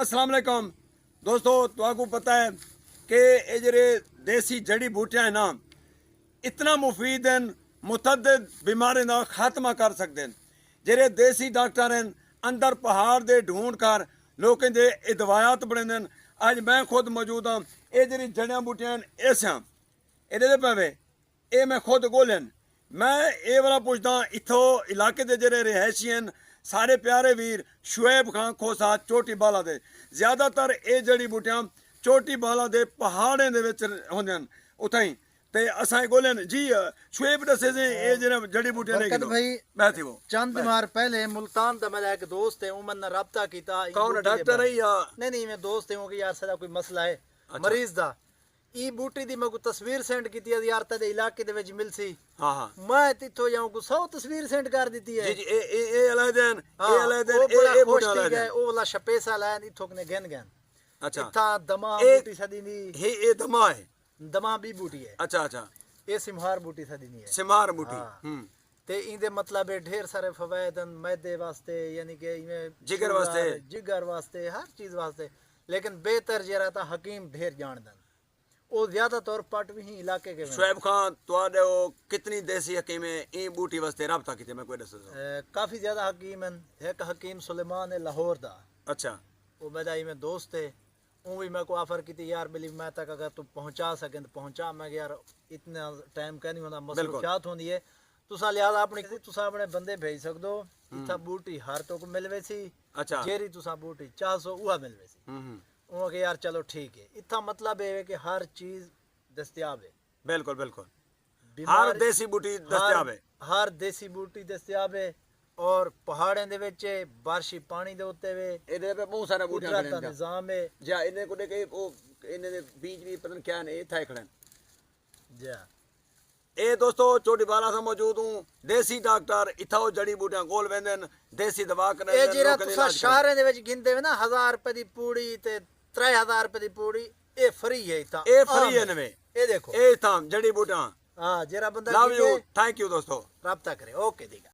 अस्सलाम वालेकुम दोस्तों, तुहाकू पता है कि ये जेरे देसी जड़ी बूटियां हैं ना, इतना मुफीद हैं, मुतअद्दिद बीमारियों का खात्मा कर सकते हैं। जेरे देसी डॉक्टर हैं अंदर पहाड़ दे ढूंढ कर लोगों के दवायात बने। अज मैं खुद मौजूद हाँ। ये जेरी जड़ियां बूटियां ऐसा ये पवे ये मैं खुद गोलन। मैं ये वाला पुछदा इथों इलाके के जेरे रिहायशी हैं सारे प्यारे वीर शुएब खान खोसा चोटी बाला दे ज्यादातर ये जड़ी बूटियां चोटी बाला दे पहाड़े दे विच होंदे हन उथां ही ते असां गोलन जी। शुएब दसे जे ये जेड़ा जड़ी बूटियां ने बरकत भाई मैं थी वो चंद मार पहले मुल्तान दा मेरा एक दोस्त है, उमन ने राब्ता कीता। कौन डॉक्टर है या नहीं मैं दोस्त हूं कि यार सदा कोई मसला है मरीज दा। ई बूटी दी मैं को तस्वीर सेंड कीती है यार तेरे इलाके दे विच मिलसी। हां हां मैं तिथो जाऊं को 100 तस्वीर सेंड कर देती है। जी जी ए अलहदैन ए अलहदैन ए बूटा ठीक है अलहदैन। ओ वाला शपेसा लान इथो ने गन गन। अच्छा इथा दमा ए- बूटी सदी नी ये दमा है। दमा भी बूटी है। अच्छा अच्छा ए सिमहार बूटी सदी नी है। सिमार बूटी। हाँ। ते इंदे मतलब है ढेर सारे फवायद मैदे वास्ते यानी कि इनमें जिगर वास्ते जिगर वास्ते हर चीज वास्ते। लेकिन बेहतर जे रहता हकीम ढेर जानदन ओ ज्यादा तौर पट भी ही इलाके के शुएब खान तुहाडे ओ कितनी देसी हकीम है ई बूटी वास्ते राब्ता कीते मैं कोई दस काफी ज्यादा हकीम हैं। एक हकीम सुलेमान है लाहौर दा। अच्छा वो मेरा में दोस्त है। वो भी मैं को ऑफर की थी यार बिलीव मैं तक अगर तू पहुंचा सकें तो पहुंचा। मैं यार इतना टाइम का नहीं होता मसरूफियात होंदी है। तुसा लिहाजा अपनी तुसा अपने बंदे भेज सकदो। इथा बूटी हर तो को मिलवे सी। अच्छा जेरी तुसा बूटी 400 उहा मिलवे सी। वो के यार चलो ठीक है। इतना मतलब है कि हर चीज दस्तयाब है। बिल्कुल बिल्कुल हर देसी बूटी दस्तयाब है। हर देसी बूटी दस्तयाब है। और पहाड़े दे विच बारिशी पानी दे उत्ते वे ਇਹਦੇ पे बहुत सारे बूटियां कुदरत दा खड़े हैं निजाम है। जा इन्हें को देखे वो इन्हें दे बीज भी पता नहीं क्या है इथे खड़े हैं। जा ए दोस्तों चोटी बाला से मौजूद हूं। देसी डॉक्टर इथो जड़ी बूटियां गोल वेंदे न देसी दवा कने ए जेरा तुसा शहरे दे विच गिनदे वे ना 1000 रुपए दी पूड़ी ते 3000 रुपए दी पूड़ी ए फ्री है। इथा ए फ्री है नवे ए देखो ए थाम जड़ी बूटियां। हां जेरा बंदा लव यू थैंक यू दोस्तों राब्ता करे ओके दीगा।